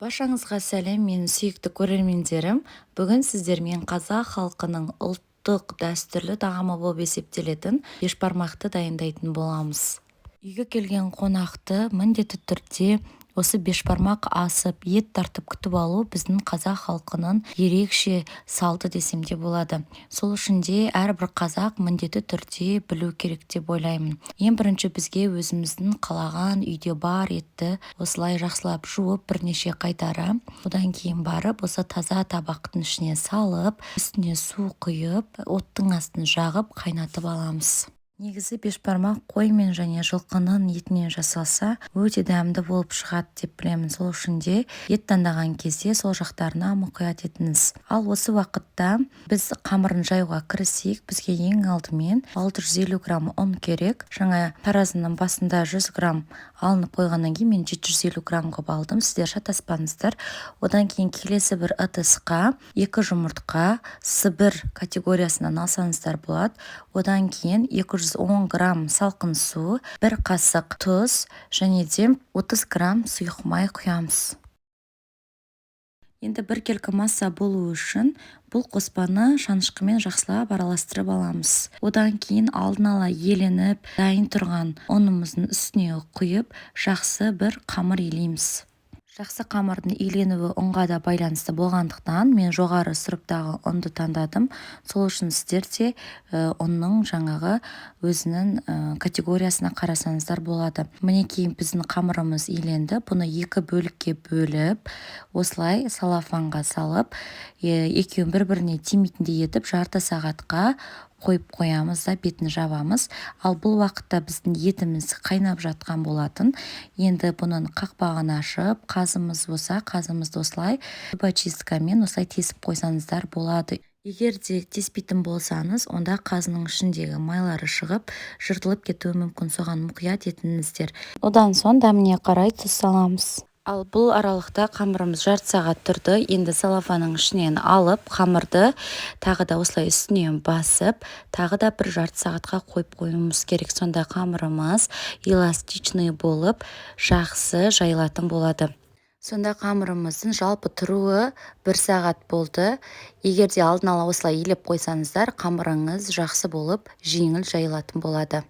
Баршаңызға сәлем, менің сүйікті көрермендерім. Бүгін сіздермен қазақ халқының ұлттық дәстүрлі тағамы болып есептелетін бешбармақты дайындайтын боламыз. Үйге келген қонақты міндетті түрде осы бешбармақ асып, ет тартып күтіп алу біздің қазақ халқының ерекше салты десем де болады. Сол үшін де әрбір қазақ міндетті түрде білу керек деп ойлаймын. Ең бірінші бізге өзіміздің қалаған үйде бар етті осылай жақсылап жуып бірнеше қайтара, одан кейін барып осы таза табақтың ішіне салып, үстіне су құйып, оттың астын жағып қайнатып аламыз. Негізі бешбармақ қой мен және жылқының етінен жасалса өте дәмді болып шығады деп білемін. Сол үшін де ет таңдаған кезде сол жақтарына мұқият етіңіз. Ал осы уақытта біз қамырын жаюға кірісейік. Бізге ең алдымен 650 грамм ұн керек. Жаңа таразының басында 100 грамм алынып қойғаннан кейін мен 750 грамм қылып алдым. Сіздер шатаспаңыздар. Одан кейін келесі бір ыдысқа 2 жұмыртқа Сібір категориясынан алсаңыздар болады. Одан кейін 210 грамм салқын су, 1 қасық тұз және де 30 грамм сұйық май құямыз. Енді біркелкі масса болу үшін бұл қоспаны шанышқымен жақсылап араластырып аламыз. Одан кейін алдын ала еленіп, дайын тұрған ұнымыздың үстіне құйып, жақсы бір қамыр илейміз. Жақсы қамырдың иленуі ұнға да байланысты болғандықтан мен жоғары сұрыптағы ұнды таңдадым. Сол үшін сіздер де ұнның жаңағы өзінің категориясына қарасаңыздар болады. Мінекей біздің қамырымыз иленді. Бұны 2 бөлікке бөліп, осылай салафанға салып, екеуін бір-біріне тимейтіндей етіп жарты сағатқа қойып қоямыз да бетін жабамыз. Ал бұл уақытта біздің етіміз қайнап жатқан болатын. Енді бұның қақпағын ашып, қазымыз болса, қазымызды осылай зубочисткамен осылай тесіп қойсаңыздар болады. Егер де теспейтін болсаңыз, онда қазының ішіндегі майлары шығып, жыртылып кетуі мүмкін, соған мұқият етіңіздер. Одан соң дәміне қарай тұз саламыз. Ал бұл аралықта қамырымыз жарты сағат тұрды. Енді салафанның ішінен алып, қамырды тағы да осылай үстінен басып, тағы да бір жарты сағатқа қойып қоюымыз керек. Сонда қамырымыз эластичный болып, жақсы жайылатын болады. Сонда қамырымыздың жалпы тұруы 1 сағат болды. Егер де алдын ала осылай илеп қойсаңыздар, қамырыңыз жақсы болып, жеңіл жайылатын болады.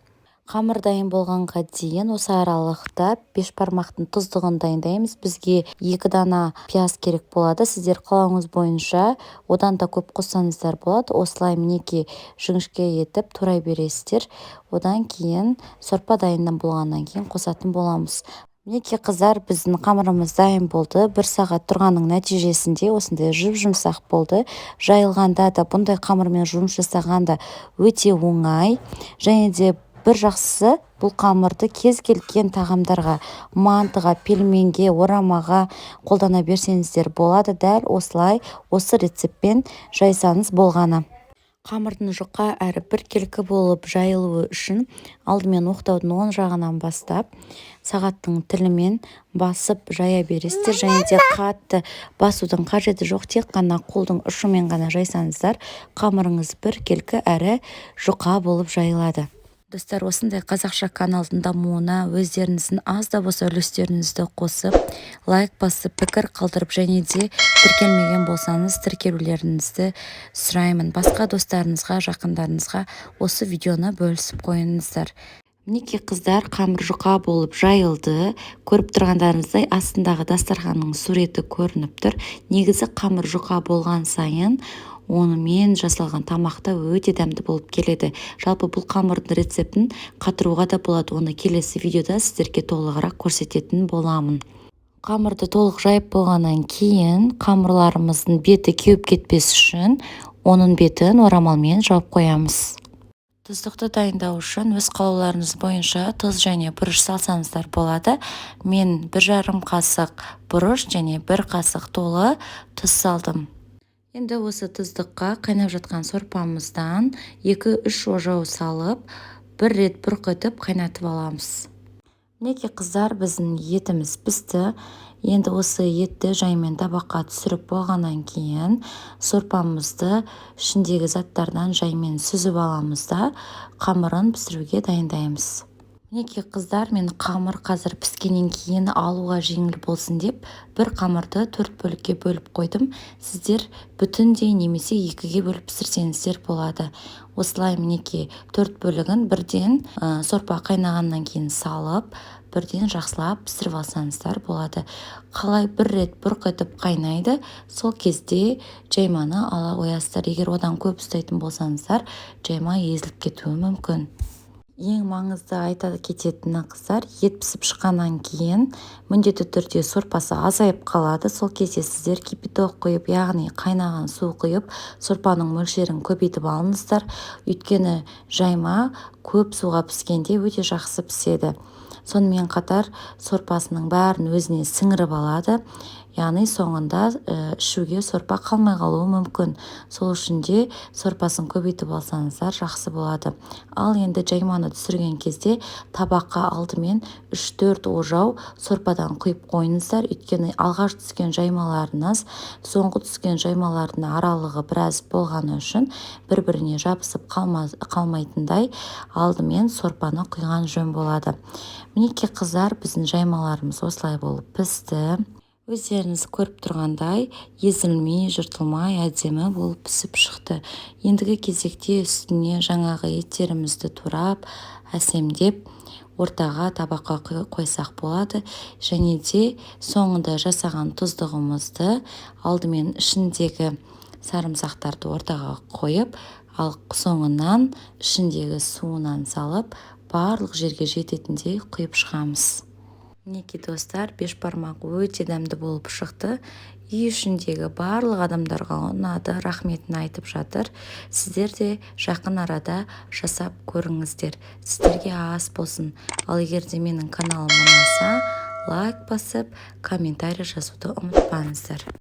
Қамыр дайын болғанға дейін осы аралықта бешбармақтың тұздығын дайындаймыз. Бізге 2 дана пияз керек болады. Сіздер қалауыңыз бойынша одан да көп қоссаңыздар болады. Осылай мінекей жіңішке етіп турай бересіздер. Одан кейін сорпа дайын болғаннан кейін қосатын боламыз. Мінекей қыздар, біздің қамырымыз дайын болды. 1 сағат тұрғанның нәтижесінде осындай жұп-жұмсақ болды. Жайылғанда да бұндай қамырмен жұмыс жасағанда өте оңай. Және де бір жақсысы, бұл қамырды кез келген тағамдарға, мантыға, пельменге, орамаға қолдана берсеңіздер болады. Дәл осылай осы рецептпен жайсаңыз болғаны. Қамырдың жұқа әрі біркелкі болып жайылуы үшін алдымен оқтаудың оң жағынан бастап, сағаттың тілімен басып жая бересіздер. Және де қатты басудың қажеті жоқ, тек қана қолдың ұшымен ғана жайсаңыздар, қамырыңыз біркелкі әрі жұқа болып жайылады. Достар, осындай қазақша каналдың дамуына өздеріңіздің аз да болса үлестеріңізді қосып, лайк басып, пікір қалдырып, және де тіркелмеген болсаңыз тіркелулеріңізді сұраймын. Басқа достарыңызға, жақындарыңызға осы видеоны бөлісіп қойыңыздар. Мінекей қыздар, қамыр жұқа болып жайылды. Көріп тұрғандарыңыздай астындағы дастарханның суреті көрініп тұр. Негізі қамыр жұқа болған сайын онымен жасалған тамақта өте дәмді болып келеді. Жалпы бұл қамырдың рецептін қатыруға да болады. Оны келесі видеода сіздерге толығырақ көрсететін боламын. Қамырды толық жайып болғаннан кейін қамырларымыздың беті кеуіп кетпес үшін оның бетін орамалмен жауып қоямыз. Тұздықты дайындау үшін өз қалауларыңыз бойынша тұз және бұрыш салсаңыздар болады. Мен 1,5 қасық бұрыш және 1 қасық толы тұз салдым. Енді осы тұздыққа қайнап жатқан сорпамыздан 2-3 ожау салып, 1 рет бұрқытып қайнатып аламыз. Мінекей қыздар, біздің етіміз пісті. Енді осы етті жаймен табаққа түсіріп болғаннан кейін сорпамызды ішіндегі заттардан жаймен сүзіп аламыз да қамырын пісіруге дайындаймыз. Мінекей қыздар, мен қамыр қазір піскеннен кейін алуға жеңіл болсын деп бір қамырды 4 бөлікке бөліп қойдым. Сіздер бүтіндей немесе 2-ге бөліп пісірсеңіздер болады. Осылай мінекей 4 бөлігін бірден сорпа қайнағаннан кейін салып, бірден жақсылап пісіріп алсаңыздар болады. Қалай бір рет бұрқ етіп қайнайды, сол кезде жайманы ала қоясыздар. Егер одан көп ұстайтын болсаңыздар, жайма езіліп кетуі мүмкін. Ең маңызды айта кететіні қыздар, ет пісіп шыққаннан кейін міндетті түрде сорпасы азайып қалады. Сол кезде сіздер кипяток құйып, яғни қайнаған су құйып, сорпаның мөлшерін көбейтіп алыңыздар. Өйткені жайма көп суға піскенде өте жақсы піседі. Сонымен қатар сорпасының бәрін өзіне сіңіріп алады. Яғни соңында ішуге сорпа қалмай қалуы мүмкін. Сол үшін де сорпасын көбейтіп алсаңыздар жақсы болады. Ал енді жайманы түсірген кезде табаққа алдымен 3-4 ожау сорпадан құйып қойыңыздар. Өйткені алғаш түскен жаймаларыңыз соңғы түскен жаймалардың аралығы біраз болғаны үшін бір-біріне жабысып қалмайтындай алдымен сорпаны құйған жөн болады. Мінекей қыздар, біздің жаймаларымыз осылай болып пісті. Өздеріңіз көріп тұрғандай, езілмей, жыртылмай, әдемі болып пісіп шықты. Ендігі кезекте үстіне жаңағы еттерімізді турап, әсемдеп, ортаға табаққа қойсақ болады. Және де соңында жасаған тұздығымызды алдымен ішіндегі сарымсақтарды ортаға қойып, ал соңынан ішіндегі суынан салып, барлық жерге жететіндей құйып шығамыз. Мінекей достар, бешбармақ өте дәмді болып шықты. Үй ішіндегі барлық адамдарға ұнады, рахметін айтып жатыр. Сіздер де жақын арада жасап көріңіздер. Сіздерге ас болсын. Ал егер де менің каналым ұнаса, лайк басып, комментарий жазуды ұмытпаңыздар.